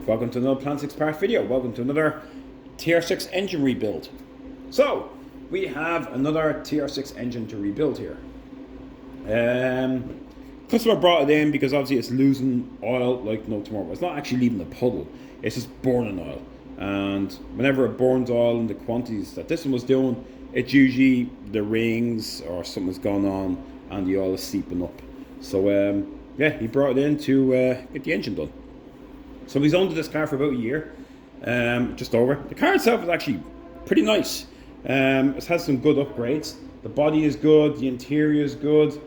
Welcome to another Plan 6 part video. Welcome to another TR6 engine rebuild. So, we have another TR6 engine to rebuild here. Customer brought it in because obviously it's losing oil like no tomorrow. It's not actually leaving the puddle, it's just burning oil. And whenever it burns oil in the quantities that this one was doing, it's usually the rings or something's gone on and the oil is seeping up. So yeah, he brought it in to get the engine done. So he's owned this car for about a year, just over. The car itself is actually pretty nice. It has some good upgrades. The body is good, the interior is good.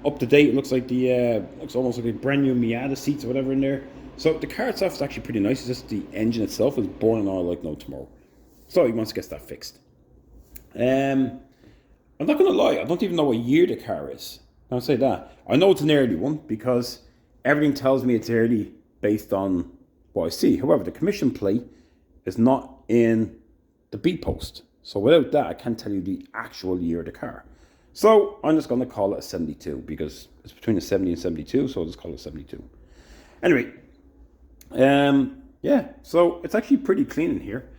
Up to date, it looks like looks almost like a brand new Miata seats or whatever in there. So the car itself is actually pretty nice. It's just the engine itself is burning oil like no tomorrow. So he wants to get that fixed. I'm not gonna lie, I don't even know what year the car is. I'll say that. I know it's an early one because everything tells me it's early based on what I see. However, the commission plate is not in the beat post. So without that, I can't tell you the actual year of the car. So I'm just going to call it a 72 because it's between a 70 and 72. So I'll just call it 72. Anyway, yeah, so it's actually pretty clean in here.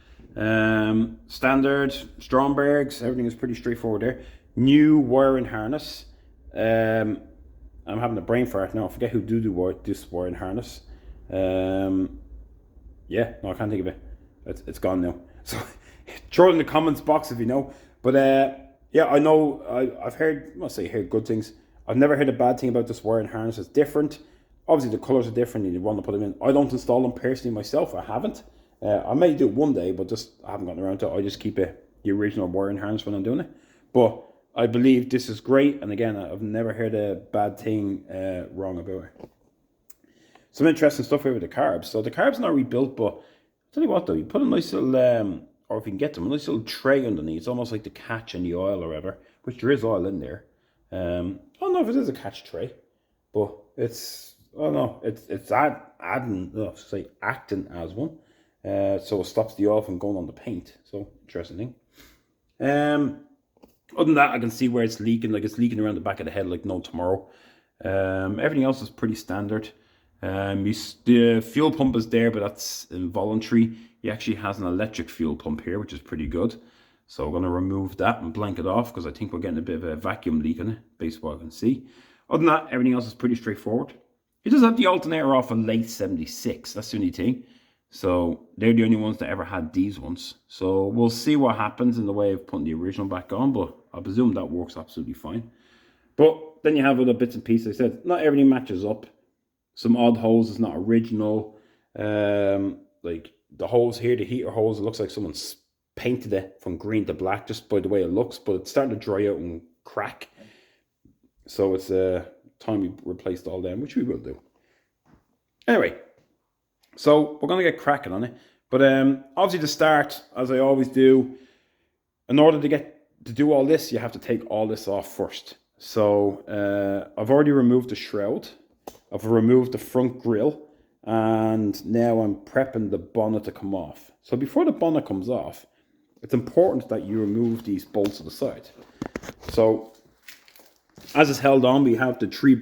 Standard Strombergs, everything is pretty straightforward there. New wiring harness. I'm having a brain fart now. I forget who this wiring harness. Yeah, no, I can't think of it. It's gone now. So throw it in the comments box if you know. But yeah, I know I've heard, heard good things. I've never heard a bad thing about this wiring harness. It's different. Obviously the colours are different and you want to put them in. I don't install them personally myself. I haven't. I may do it one day, but just I haven't gotten around to it. I just keep the original wiring harness when I'm doing it. But I believe this is great. And again, I've never heard a bad thing wrong about it. Some interesting stuff here with the carbs. So the carbs not rebuilt, but I'll tell you what though, you put a nice little, or if you can get them, a nice little tray underneath. It's almost like the catch in the oil or whatever, which there is oil in there. I don't know if it is a catch tray, but it's, I don't know, it's acting as one. So it stops the oil from going on the paint. So interesting thing. Other than that, I can see where it's leaking, like it's leaking around the back of the head like no tomorrow. Everything else is pretty standard. The fuel pump is there, but that's involuntary. He actually has an electric fuel pump here, which is pretty good. So we're going to remove that and blank it off because I think we're getting a bit of a vacuum leak in it, based on what I can see. Other than that, everything else is pretty straightforward. He does have the alternator off a late 76. That's the only thing. So they're the only ones that ever had these ones. So we'll see what happens in the way of putting the original back on, but I presume that works absolutely fine. But then you have other bits and pieces. I said, not everything matches up. Some odd holes is not original. Like the holes here, the heater holes, it looks like someone's painted it from green to black just by the way it looks, but it's starting to dry out and crack. So it's time we replaced all them, which we will do. Anyway, so we're going to get cracking on it. But obviously to start, as I always do, in order to do all this, you have to take all this off first. So I've already removed the shroud. I've removed the front grille and now I'm prepping the bonnet to come off. So before the bonnet comes off, it's important that you remove these bolts to the side. So as it's held on, we have the three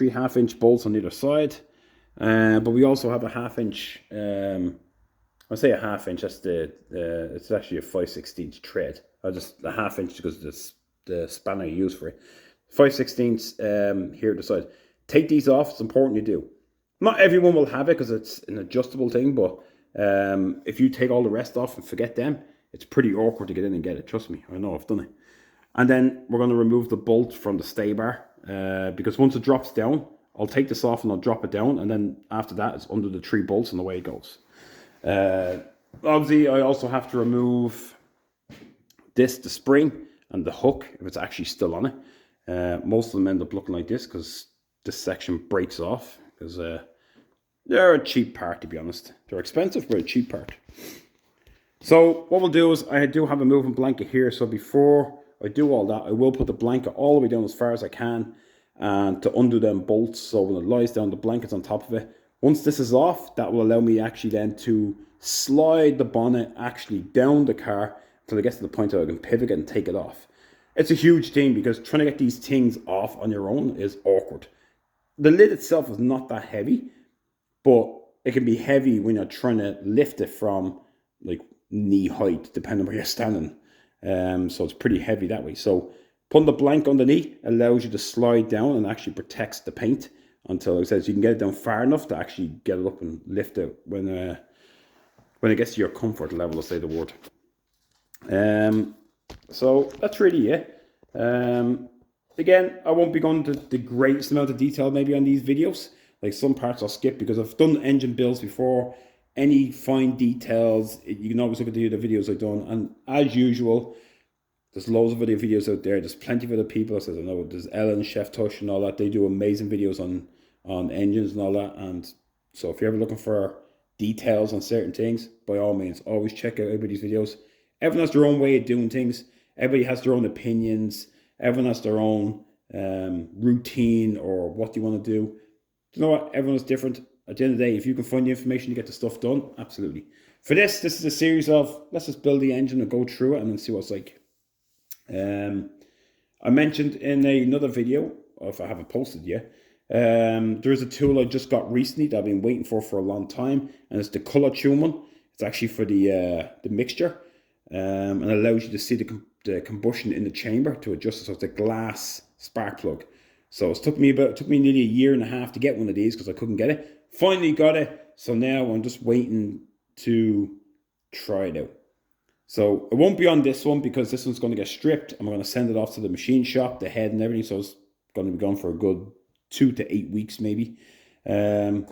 half-inch bolts on either side. But we also have a half-inch, I say a half-inch, that's it's actually a 5/16 thread. A half-inch because it's the spanner you use for it. 5/16 here at the side. Take these off, it's important you do. Not everyone will have it because it's an adjustable thing, but if you take all the rest off and forget them, it's pretty awkward to get in and get it, trust me, I know, I've done it. And then we're going to remove the bolt from the stay bar, because once it drops down, I'll take this off and I'll drop it down, and then after that, it's under the three bolts and away it goes. Obviously, I also have to remove the spring and the hook, if it's actually still on it. Most of them end up looking like this because this section breaks off because they're a cheap part, to be honest. They're expensive, but a cheap part. So what we'll do is I do have a moving blanket here. So before I do all that, I will put the blanket all the way down as far as I can and to undo them bolts. So when it lies down, the blanket's on top of it. Once this is off, that will allow me actually then to slide the bonnet actually down the car until it gets to the point where I can pivot it and take it off. It's a huge thing because trying to get these things off on your own is awkward. The lid itself is not that heavy, but it can be heavy when you're trying to lift it from like knee height, depending on where you're standing. So it's pretty heavy that way. So putting the blank underneath allows you to slide down and actually protects the paint until it says you can get it down far enough to actually get it up and lift it when it gets to your comfort level, to say the word. So that's really it. Again, I won't be going to the greatest amount of detail maybe on these videos. Like some parts I'll skip because I've done engine builds before. Any fine details, you can always look at the other videos I've done. And as usual, there's loads of other videos out there. There's plenty of other people. As I know, there's Ellen, Chef Tush and all that. They do amazing videos on engines and all that. And so if you're ever looking for details on certain things, by all means, always check out everybody's videos. Everyone has their own way of doing things. Everybody has their own opinions. Everyone has their own routine or what they want to do. You know what? Everyone's different. At the end of the day, if you can find the information to get the stuff done, absolutely. For this is a series of, let's just build the engine and go through it and then see what it's like. I mentioned in another video, or if I haven't posted yet, there is a tool I just got recently that I've been waiting for a long time, and it's the color tune one. It's actually for the mixture, and it allows you to see the combustion in the chamber to adjust it. So it's a glass spark plug. So it took me nearly a year and a half to get one of these because I couldn't get it. Finally got it. So now I'm just waiting to try it out. So it won't be on this one because this one's going to get stripped. I'm going to send it off to the machine shop, the head and everything. So it's going to be gone for a good 2 to 8 weeks maybe. I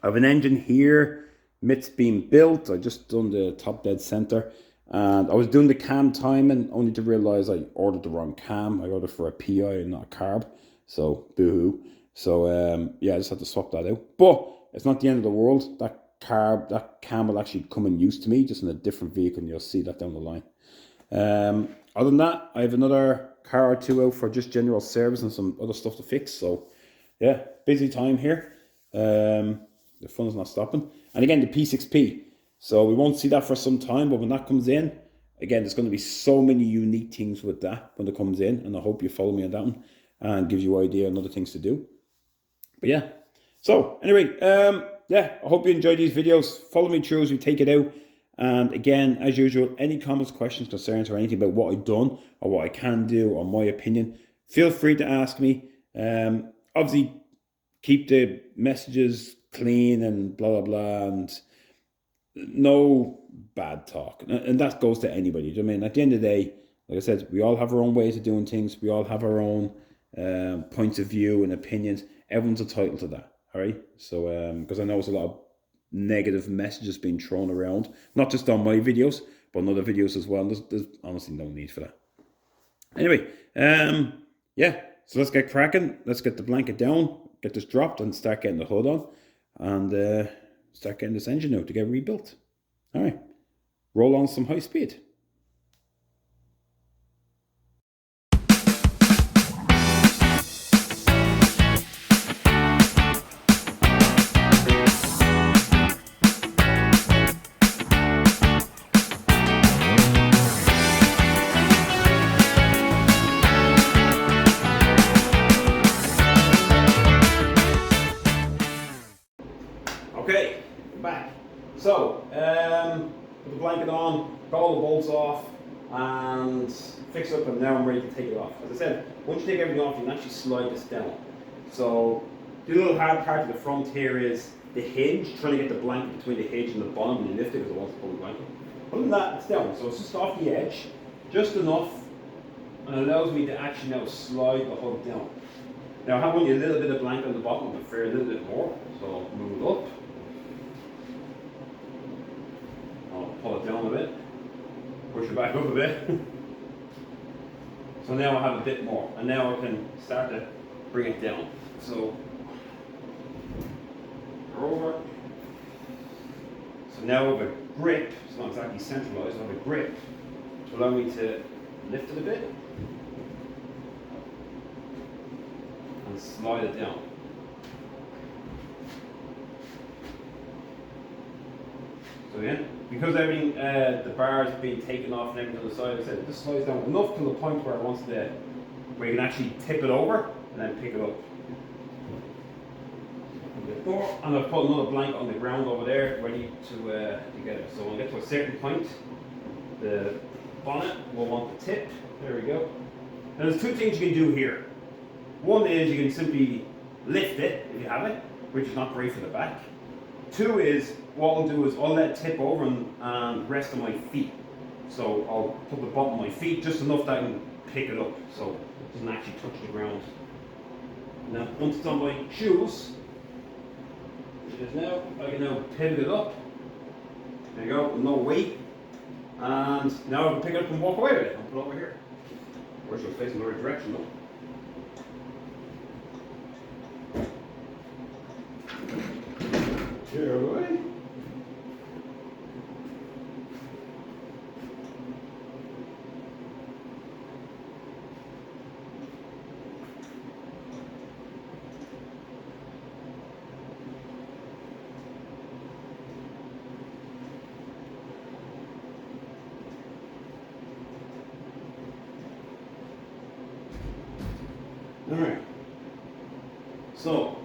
have an engine here. Mit's being built. I just done the top dead center. And I was doing the cam timing only to realize I ordered the wrong cam. I ordered for a PI and not a carb. So boo-hoo. So yeah, I just had to swap that out. But it's not the end of the world. That cam will actually come in use to me, just in a different vehicle, and you'll see that down the line. Other than that, I have another car or two out for just general service and some other stuff to fix. So yeah, busy time here. The fun is not stopping. And again, the P6P. So we won't see that for some time, but when that comes in, again, there's going to be so many unique things with that when it comes in, and I hope you follow me on that one and gives you an idea on other things to do. But yeah, so anyway, yeah, I hope you enjoyed these videos. Follow me through as we take it out. And again, as usual, any comments, questions, concerns, or anything about what I've done or what I can do or my opinion, feel free to ask me. Obviously, keep the messages clean and blah, blah, blah, and no bad talk. And that goes to anybody. I mean, at the end of the day, like I said, we all have our own ways of doing things. We all have our own points of view and opinions. Everyone's entitled to that, all right? So, because I know there's a lot of negative messages being thrown around, not just on my videos, but on other videos as well. There's honestly no need for that. Anyway, yeah, so let's get cracking. Let's get the blanket down, get this dropped, and start getting the hood on, and start getting this engine out to get rebuilt. All right, roll on some high speed. Okay, back. So, put the blanket on, got all the bolts off, and fix it up, and now I'm ready to take it off. As I said, once you take everything off, you can actually slide this down. So, the little hard part of the front here is the hinge, trying to get the blanket between the hinge and the bottom when you lift it, because I want to pull the blanket. Other than that, it's down. So it's just off the edge, just enough, and it allows me to actually now slide the hood down. Now I have only a little bit of blanket on the bottom, but for a little bit more, so I'll move it up. Pull it down a bit, push it back up a bit. So now I have a bit more, and now I can start to bring it down. So over. So now I have a grip. It's not exactly centralized. I have a grip to allow me to lift it a bit and slide it down. So yeah, because everything, the bar is being taken off and everything on the side, I said it just slides down enough to the point where where you can actually tip it over and then pick it up. before, and I've put another blanket on the ground over there, ready to get it. So when I get to a certain point, the bonnet will want the tip. There we go. Now there's two things you can do here. One is you can simply lift it if you have it, which is not great for the back. Two is, what I'll do is I'll let it tip over and rest on my feet. So I'll put the bottom of my feet just enough that I can pick it up, so it doesn't actually touch the ground. Now once it's on my shoes, which it is now, I can now pivot it up. There you go, no weight. And now I can pick it up and walk away with it and put it over here. Or she'll face in the right direction though. Here away. Alright, so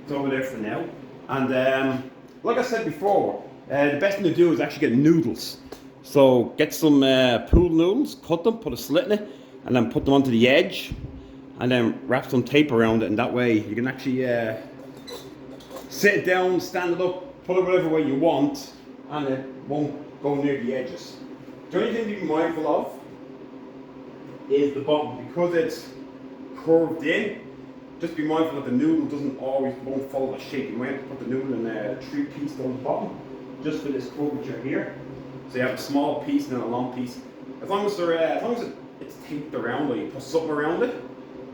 it's over there for now, and like I said before, the best thing to do is actually get noodles. So get some pool noodles, cut them, put a slit in it, and then put them onto the edge, and then wrap some tape around it, and that way you can actually sit it down, stand it up, put it whatever way you want, and it won't go near the edges. The only thing to be mindful of is the bottom, because it's curved in. Just be mindful that the noodle won't follow the shape. You might have to put the noodle in a 3-piece down the bottom, just for this curvature here. So you have a small piece and then a long piece. As long as it's taped around, or you put something around it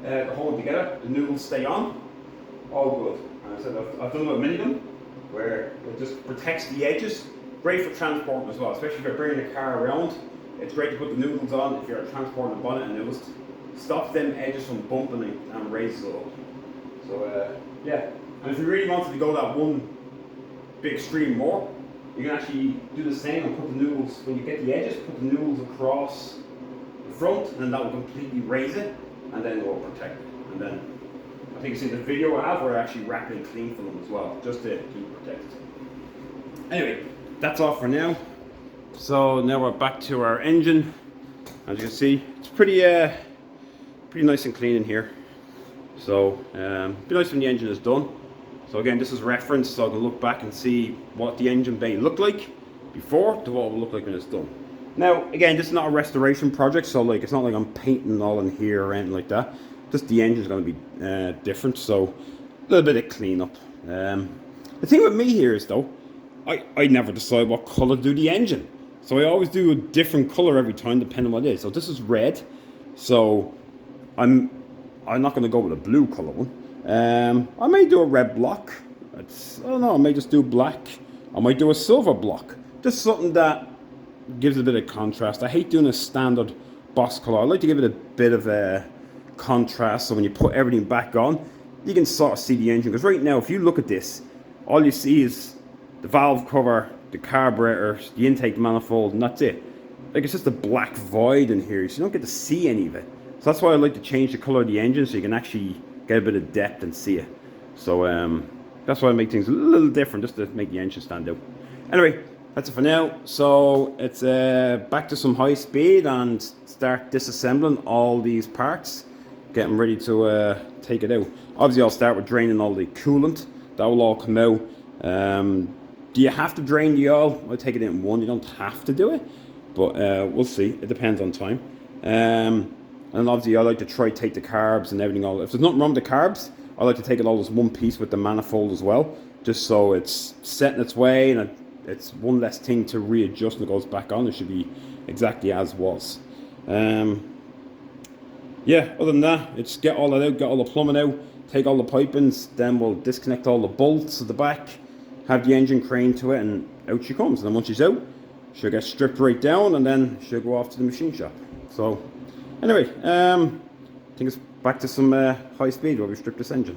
to hold it together, the noodles stay on. All good. And I said I've done a many of them where it just protects the edges. Great for transporting as well, especially if you're bringing a car around. It's great to put the noodles on if you're transporting a bonnet, and it just stops them edges from bumping and raises it up. So yeah, and if you really wanted to go that one big extreme more, you can actually do the same and put the noodles, when you get the edges, put the noodles across the front, and then that will completely raise it, and then it will protect it. And then I think you see the video I have where I actually wrap it clean for them as well, just to keep it protected. Anyway, that's all for now. So now we're back to our engine. As you can see, it's pretty nice and clean in here. So be nice when the engine is done. So again, this is reference, so I can look back and see what the engine bay looked like before to what it will look like when it's done. Now again, this is not a restoration project, so like it's not like I'm painting all in here or anything like that. Just the engine is going to be different, so a little bit of cleanup. The thing with me here is though, I never decide what colour to do the engine. So I always do a different colour every time depending on what it is. So this is red, so I'm not going to go with a blue colour one. I may do a red block. I don't know, I may just do black. I might do a silver block. Just something that gives a bit of contrast. I hate doing a standard box colour. I like to give it a bit of a contrast, so when you put everything back on, you can sort of see the engine. Because right now, if you look at this, all you see is the valve cover, the carburetor, the intake manifold, and that's it. Like, it's just a black void in here, so you don't get to see any of it. So that's why I like to change the colour of the engine, so you can actually get a bit of depth and see it. So that's why I make things a little different, just to make the engine stand out. Anyway, that's it for now. So it's back to some high speed and start disassembling all these parts, getting ready to take it out. Obviously I'll start with draining all the coolant. That will all come out. Do you have to drain the oil? I'll take it in one. You don't have to do it, but we'll see. It depends on time. And obviously I like to try take the carbs and everything all. If there's nothing wrong with the carbs, I like to take it all as one piece with the manifold as well, just so it's set in its way and it's one less thing to readjust and it goes back on. It should be exactly as was. Yeah, other than that, it's get all that out, get all the plumbing out, take all the pipings, then we'll disconnect all the bolts at the back, have the engine crane to it, and out she comes. And then once she's out, she'll get stripped right down, and then she'll go off to the machine shop. So anyway, I think it's back to some high speed where we strip this engine.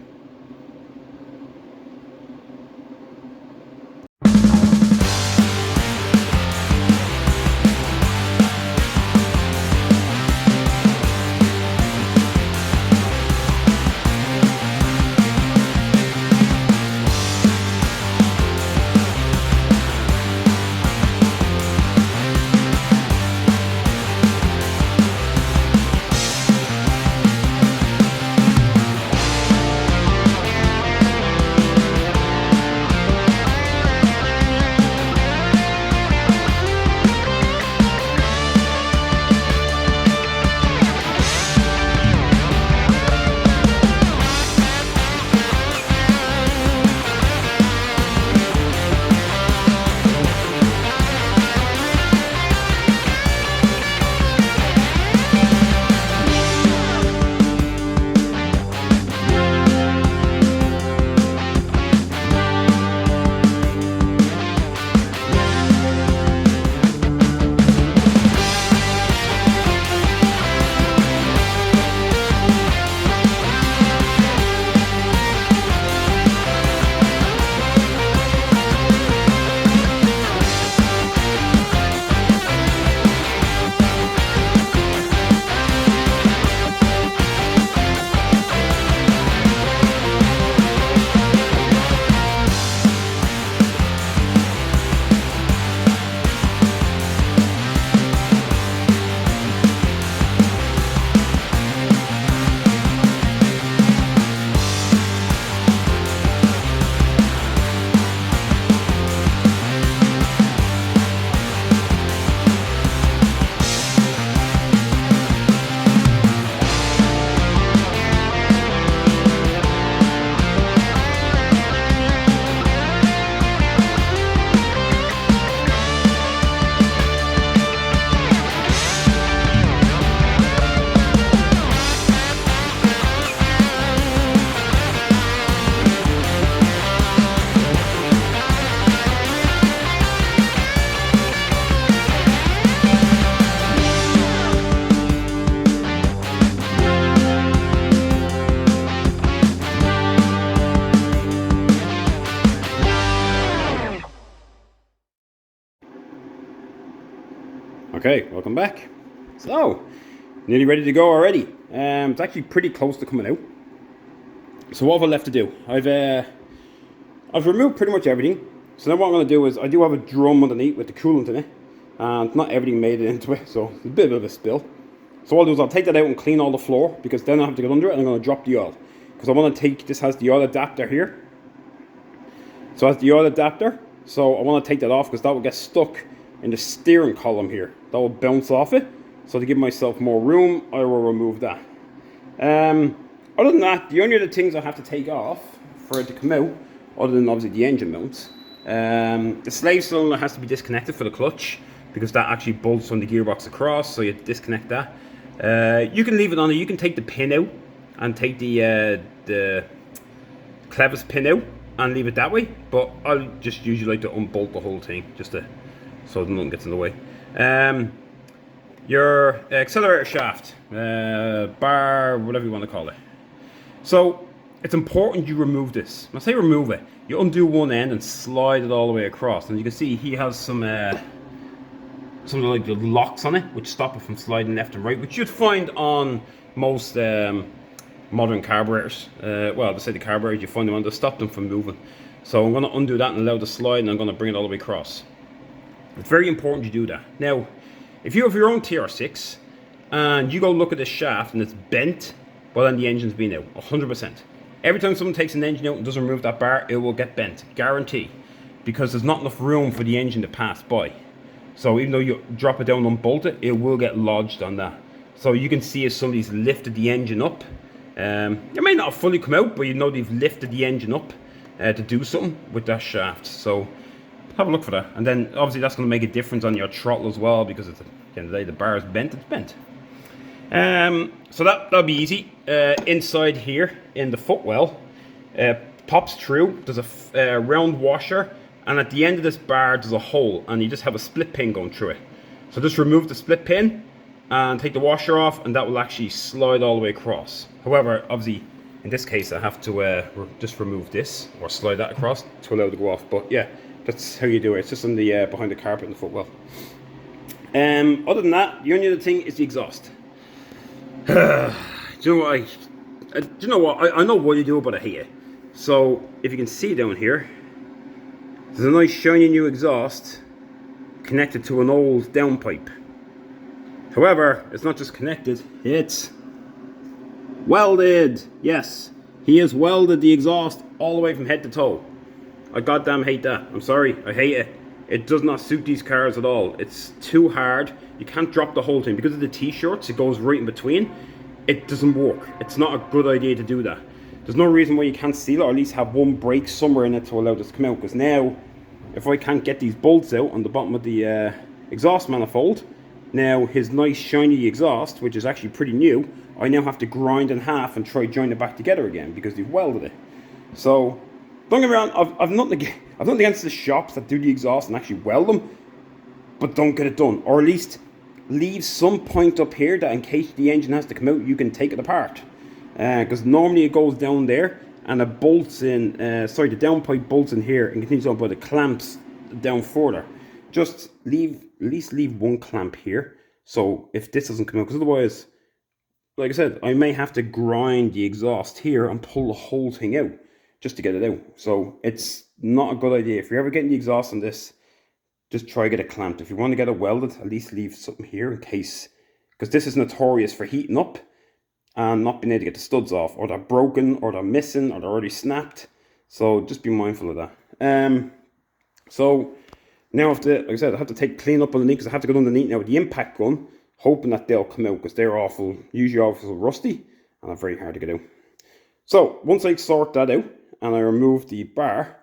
Okay, welcome back. So, nearly ready to go already. It's actually pretty close to coming out. So what have I left to do? I've removed pretty much everything. So now what I'm going to do is, I do have a drum underneath with the coolant in it. And not everything made it into it, so it's a bit of a spill. So what I'll do is I'll take that out and clean all the floor, because then I have to get under it and I'm going to drop the oil. Because I want to take, this has the oil adapter here. So it has the oil adapter. So I want to take that off because that will get stuck in the steering column here. That will bounce off it. So to give myself more room, I will remove that. Other than that, the only other things I have to take off for it to come out, other than obviously the engine mounts, the slave cylinder has to be disconnected for the clutch, because that actually bolts from the gearbox across, so you disconnect that. You can leave it on there. You can take the pin out and take the clevis pin out and leave it that way, but I'll just usually like to unbolt the whole thing just so nothing gets in the way. Your accelerator shaft, bar, whatever you want to call it. So it's important you remove this. When I say remove it, you undo one end and slide it all the way across, and you can see he has some like the locks on it which stop it from sliding left and right, which you'd find on most modern carburetors. Well, to say the carburetors, you find them on to stop them from moving. So I'm going to undo that and allow the slide, and I'm going to bring it all the way across. It's very important you do that. Now, if you have your own Tr6 and you go look at the shaft and it's bent, well then the engine's been out, 100%. Every time someone takes an engine out and doesn't remove that bar, it will get bent, guarantee. Because there's not enough room for the engine to pass by. So even though you drop it down and unbolt it, it will get lodged on that. So you can see if somebody's lifted the engine up. It may not have fully come out, but you know they've lifted the engine up to do something with that shaft. So have a look for that. And then obviously that's going to make a difference on your throttle as well, because at the end of the day the bar is bent, it's bent. So that'll be easy. Inside here in the footwell, pops through, there's a round washer, and at the end of this bar there's a hole, and you just have a split pin going through it. So just remove the split pin and take the washer off, and that will actually slide all the way across. However, obviously in this case I have to just remove this or slide that across to allow it to go off. But yeah, that's how you do it. It's just on the behind the carpet in the footwell. Other than that, the only other thing is the exhaust. Do you know what? I know what you do, but I hate it. So if you can see down here, there's a nice shiny new exhaust connected to an old downpipe. However, it's not just connected, it's welded. Yes, he has welded the exhaust all the way from head to toe. I goddamn hate that. I'm sorry, I hate it. It does not suit these cars at all. It's too hard. You can't drop the whole thing. Because of the T-shirts, it goes right in between. It doesn't work. It's not a good idea to do that. There's no reason why you can't seal it, or at least have one break somewhere in it to allow this to come out. Because now, if I can't get these bolts out on the bottom of the exhaust manifold, now his nice shiny exhaust, which is actually pretty new, I now have to grind in half and try join it back together again because they've welded it. So don't get me wrong, I've nothing against the shops that do the exhaust and actually weld them, but don't get it done. Or at least leave some point up here that in case the engine has to come out, you can take it apart. Because normally it goes down there and it bolts in, the downpipe bolts in here and continues on, but it clamps down further. Just at least leave one clamp here. So if this doesn't come out, because otherwise, like I said, I may have to grind the exhaust here and pull the whole thing out just to get it out. So it's not a good idea. If you're ever getting the exhaust on this, just try to get it clamped. If you want to get it welded, at least leave something here in case, because this is notorious for heating up and not being able to get the studs off, or they're broken, or they're missing, or they're already snapped. So just be mindful of that. So now I have to, like I said, I have to clean up underneath, because I have to go underneath now with the impact gun, hoping that they'll come out, because they're usually awful rusty, and are very hard to get out. So once I sort that out, and I remove the bar,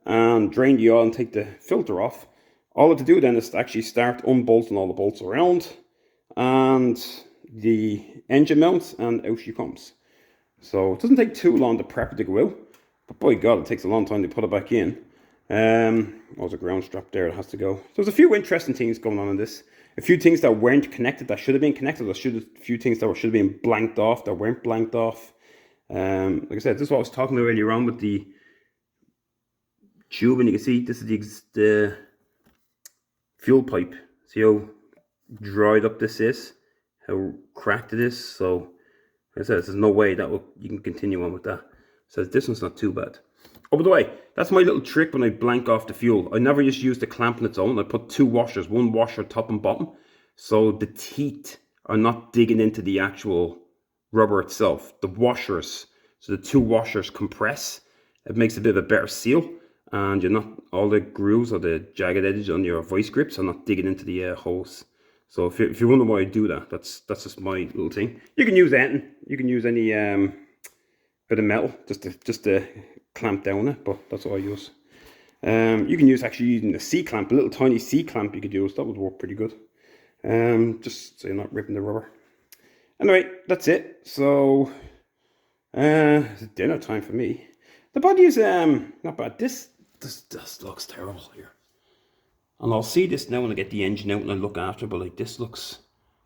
and drain the oil and take the filter off, all I have to do then is to actually start unbolting all the bolts around, and the engine mounts, and out she comes. So it doesn't take too long to prep it to go out, but by God, it takes a long time to put it back in. There's a ground strap there that has to go. There's a few interesting things going on in this. A few things that weren't connected that should have been connected. A few things that should have been blanked off that weren't blanked off. Like I said, this is what I was talking about earlier on with the tube, and you can see this is the fuel pipe. See how dried up this is, how cracked it is. So like I said, there's no way that you can continue on with that. So this one's not too bad. Oh, by the way, that's my little trick when I blank off the fuel. I never just use the clamp on its own. I put two washers, one washer top and bottom, so the teeth are not digging into the actual rubber itself. The washers, so the two washers compress. It makes a bit of a better seal, and you're not, all the grooves or the jagged edges on your vice grips are not digging into the hose. So if you wonder why I do that, that's just my little thing. You can use anything. You can use any bit of metal just to clamp down it, but that's what I use. You can use actually using a C-clamp, a little tiny C-clamp you could use. That would work pretty good. Just so you're not ripping the rubber. Anyway, that's it. So it's dinner time for me. The body is not bad. This looks terrible here. And I'll see this now when I get the engine out and I look after, but like that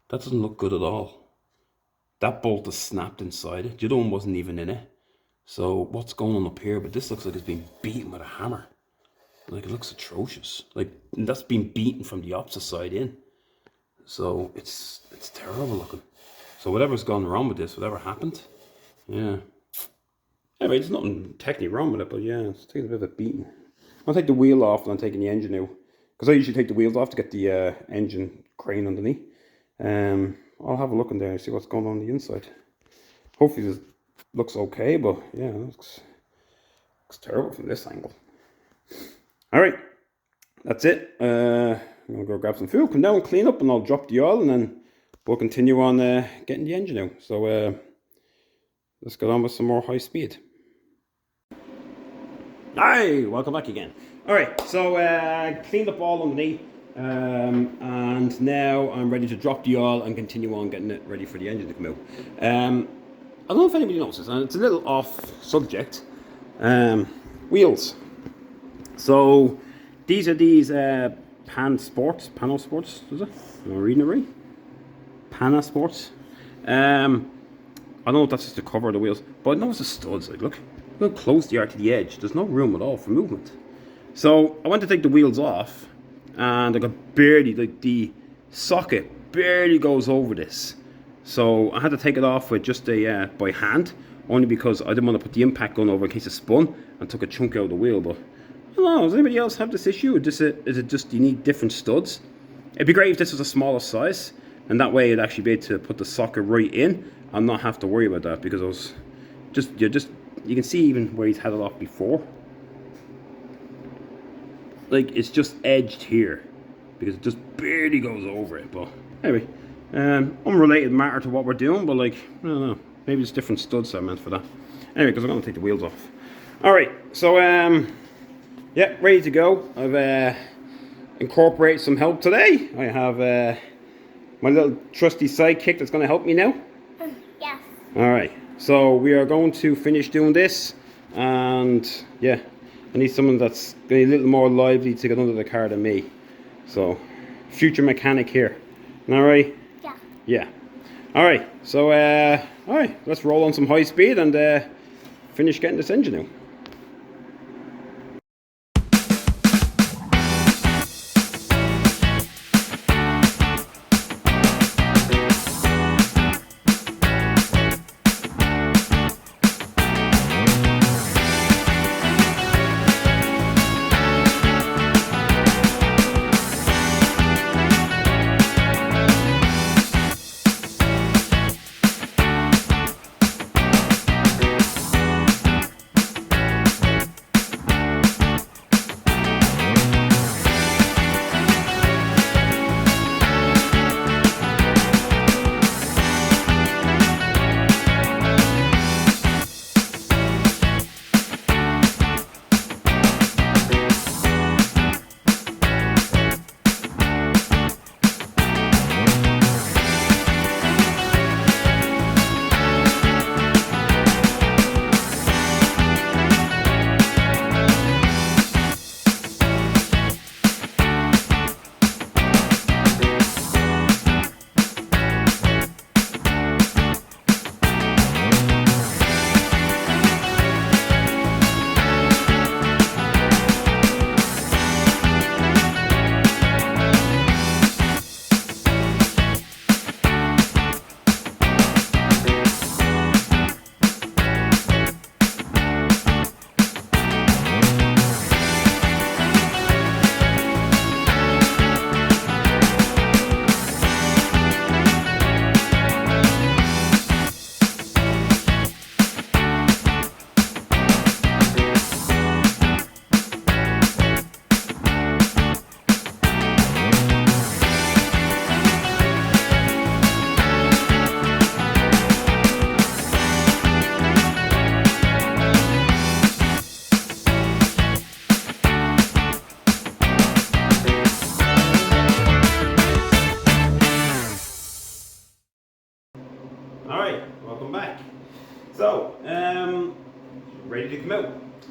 doesn't look good at all. That bolt is snapped inside it. The other one wasn't even in it. So what's going on up here? But this looks like it's been beaten with a hammer. Like, it looks atrocious. Like, that's been beaten from the opposite side in. So it's terrible looking. So whatever's gone wrong with this, whatever happened, yeah. Anyway, there's nothing technically wrong with it, but yeah, it's taking a bit of a beating. I'll take the wheel off and I'm taking the engine out, because I usually take the wheels off to get the engine crane underneath. I'll have a look in there and see what's going on the inside. Hopefully this looks okay, but yeah, it looks terrible from this angle. Alright, that's it. I'm going to go grab some food, come down and clean up, and I'll drop the oil, and then we'll continue on getting the engine out. So let's get on with some more high speed. Hi, welcome back again. Alright, so cleaned up all underneath, and now I'm ready to drop the oil and continue on getting it ready for the engine to come out. I don't know if anybody notices, and it's a little off subject, wheels. So these are these Pano Sports, is it? Am I reading it right? Pano Sports. I don't know if that's just the cover of the wheels, but I notice the studs. Like, look how close they are to the edge. There's no room at all for movement. So I went to take the wheels off, and I got barely, like, the socket barely goes over this. So I had to take it off with just a by hand, only because I didn't want to put the impact gun over in case it spun and took a chunk out of the wheel. But I don't know, does anybody else have this issue? Is it just you need different studs? It'd be great if this was a smaller size, and that way it'd actually be able to put the socket right in and not have to worry about that, because I was you can see even where he's had it off before. Like, it's just edged here because it just barely goes over it. But anyway, unrelated matter to what we're doing, but like, I don't know, maybe it's different studs that I meant for that. Anyway, because I'm going to take the wheels off. Alright, so yeah, ready to go. I've incorporated some help today. I have my little trusty sidekick that's going to help me now. Yes. Alright, so we are going to finish doing this, and yeah, I need someone that's going to be a little more lively to get under the car than me. So, future mechanic here. Alright? Yeah. Yeah. Alright, so alright, let's roll on some high speed and finish getting this engine out.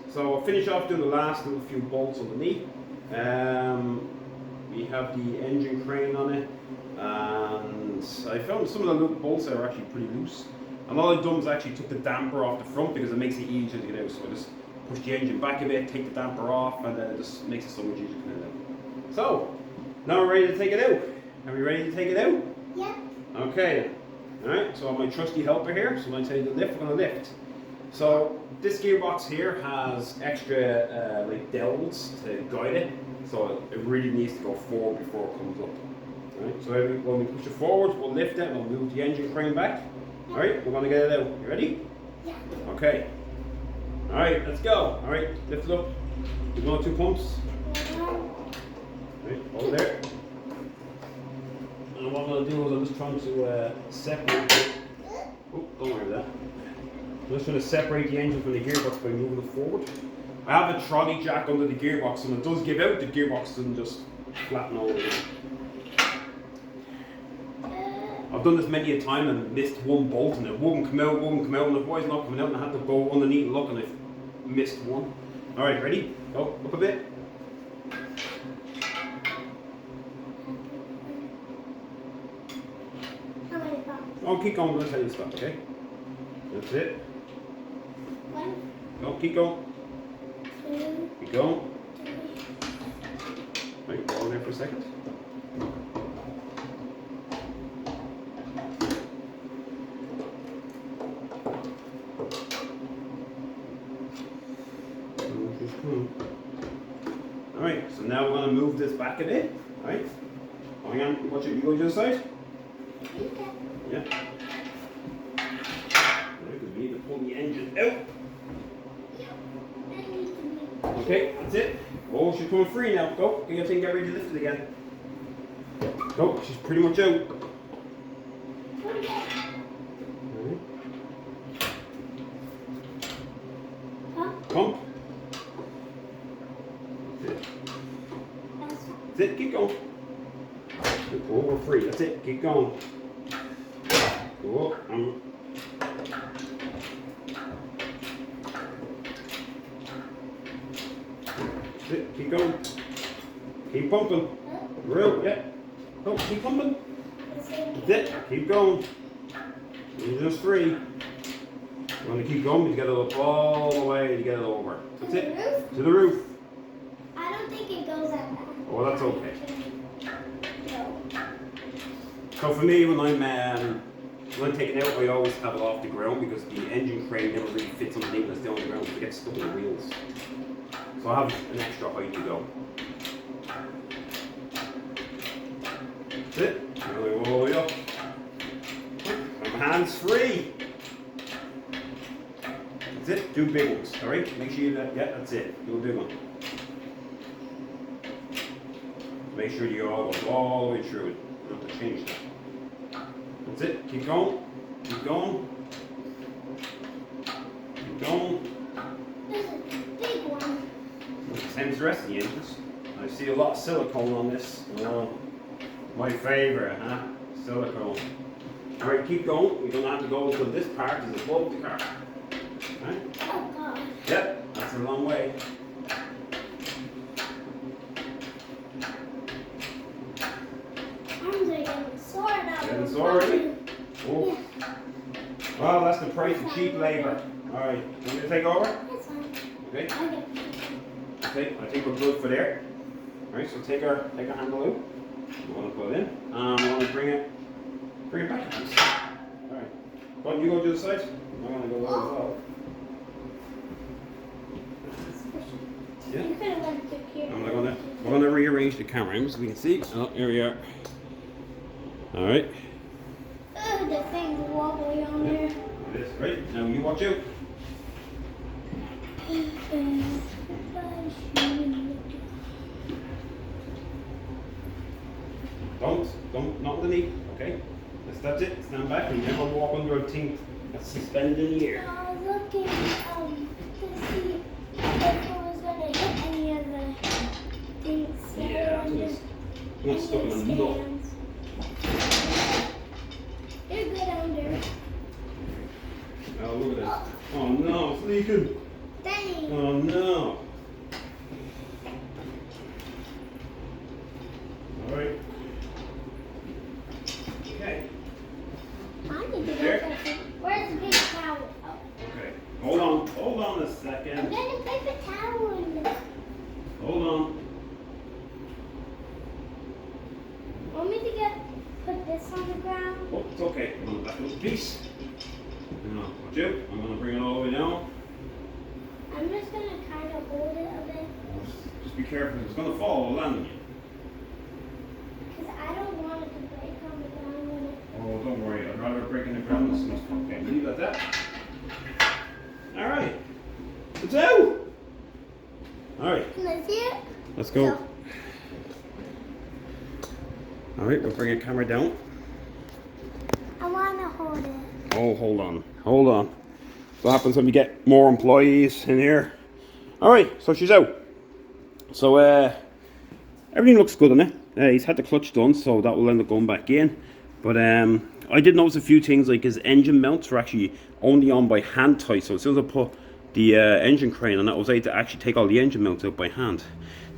So I'll finish off doing the last little few bolts underneath. We have the engine crane on it, and I found some of the bolts there are actually pretty loose. And all I've done is actually took the damper off the front because it makes it easier to get out. So I just push the engine back a bit, take the damper off, and then it just makes it so much easier to get out. So now we're ready to take it out. Are we ready to take it out? Yeah. Okay. Alright, so I have my trusty helper here. So when I tell you to lift, we're going to lift. So this gearbox here has extra like dowels to guide it. So it really needs to go forward before it comes up. Alright, so when we push it forward, we'll lift it and we'll move the engine crane back. Alright, we're going to get it out. You ready? Yeah. Okay. Alright, let's go. Alright, lift it up. You're going 2 pumps. Alright, hold there. And what I'm going to do is I'm just trying to separate it. Oh, don't worry about that. I'm just trying to separate the engine from the gearbox by moving it forward. I have a trolley jack under the gearbox, and it does give out. The gearbox doesn't just flatten over. I've done this many a time and missed one bolt, and it wouldn't come out, and the boy's not coming out, and I had to go underneath and look, and I missed one. All right, ready? Go up a bit. Oh, keep going. I'm going to tell you to stop, okay? That's it. 1, Go, keep going. 2, Keep going. 3. Right, go on there for a second. Alright, so now we're going to move this back a bit. Alright? Hang on, watch it. You go to the side? Yeah. Because we need to pull the engine out. Okay, that's it. Oh, she's coming free now. Go. Get your thing, get ready to lift it again. Go, she's pretty much out. Pump. That's it, keep going. Oh, we're free. That's it, keep going. Go up. That's it, keep going. Keep pumping. Real, yeah. Go, keep pumping. That's it, keep going. You're just free. You want to keep going, you got to look all the way to get it over. That's it. Roof? To the roof. I don't think it goes that bad. Oh, that's okay. No. So for me, when I'm taking it out, I always have it off the ground because the engine crane never really fits underneath when it's down on the ground, so it gets stuck in the wheels. So I have an extra height to go. That's it. Now we go all the way up. I'm hands free. That's it. 2 big ones. All right. Make sure you yeah, that's it. Do a big one. Make sure you all the way through it. You don't have to change that. That's it. Keep going. Keep going. Keep going. This is a big one. Same as the rest of the engines. I see a lot of silicone on this. My favourite, huh? Silicone. Alright, keep going. We're going to have to go until this part is above the car. Right? Oh God. Yep, that's a long way. Arms are getting sore now. Getting sore already? Oh. Yeah. Well, that's the price of cheap labour. Alright, you want me to take over? That's fine. Okay. Okay. Okay, I think we're good for there. Alright, so take our handle out. We want to put it in. We want to bring it back. Alright. Well, you go to the side. I'm going to go over as well. Yeah. You could have left it here. We're gonna rearrange the camera so we can see. Oh, here we are. Alright. Ugh, the thing's wobbly on there. It is. Right, now you watch out. Don't, not underneath, okay? That's it, stand back and never walk under a thing that's suspended in the air. I was looking to see if it was going to hit any of the things. Yeah, I'm not stuck in the middle. You're good under. Oh, look at this. Oh no, it's leaking. Dang. Oh Oh no. All right. Okay. I need to There. go get some. Where's the paper towel? Oh. Okay. Hold on a I'm second. getting a paper towel in there. Hold on. Want me to put this on the ground? Oh, it's okay. I'm gonna back up the piece. Now, watch out. I'm gonna bring it all the way down. I'm just gonna kind of hold it a bit. Just be careful. It's gonna fall. It'll land on you. Because I don't want it to break on the ground when it. Oh, don't worry. I'd rather break in the ground than something. Okay, leave it at that. All right. It's out. All right. Can I see it? Let's go. So, All right. We'll bring the camera down. I want to hold it. Oh, hold on. Hold on. What happens when we get more employees in here? All right. So she's out. So everything looks good on it. He's had the clutch done, so that will end up going back in. But I did notice a few things, like his engine mounts were actually only on by hand tight. So as soon as I put the engine crane on it, I was able to actually take all the engine mounts out by hand.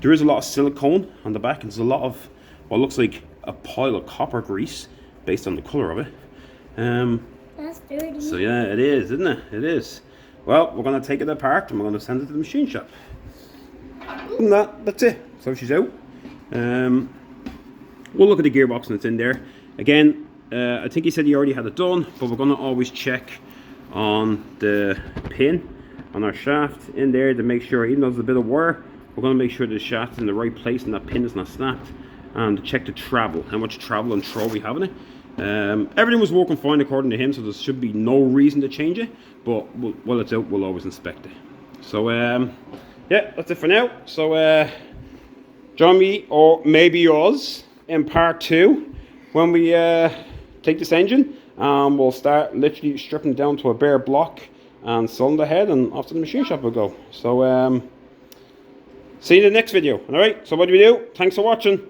There is a lot of silicone on the back, and there's a lot of what looks like a pile of copper grease based on the color of it. That's dirty. So yeah, it is, isn't it? It is. Well, we're going to take it apart and we're going to send it to the machine shop. And that's it. So she's out. We'll look at the gearbox and it's in there. Again, I think he said he already had it done, but we're going to always check on the pin on our shaft in there to make sure, even though there's a bit of wear, we're going to make sure the shaft's in the right place and that pin is not snapped. And to check the travel, how much travel and throw we have in it. Everything was working fine according to him, so there should be no reason to change it. But while it's out, we'll always inspect it. So yeah, that's it for now. So join me, or maybe yours, in part 2 when we take this engine and we'll start literally stripping it down to a bare block and cylinder head, and off to the machine shop we'll go. So see you in the next video. All right. So what do we do? Thanks for watching.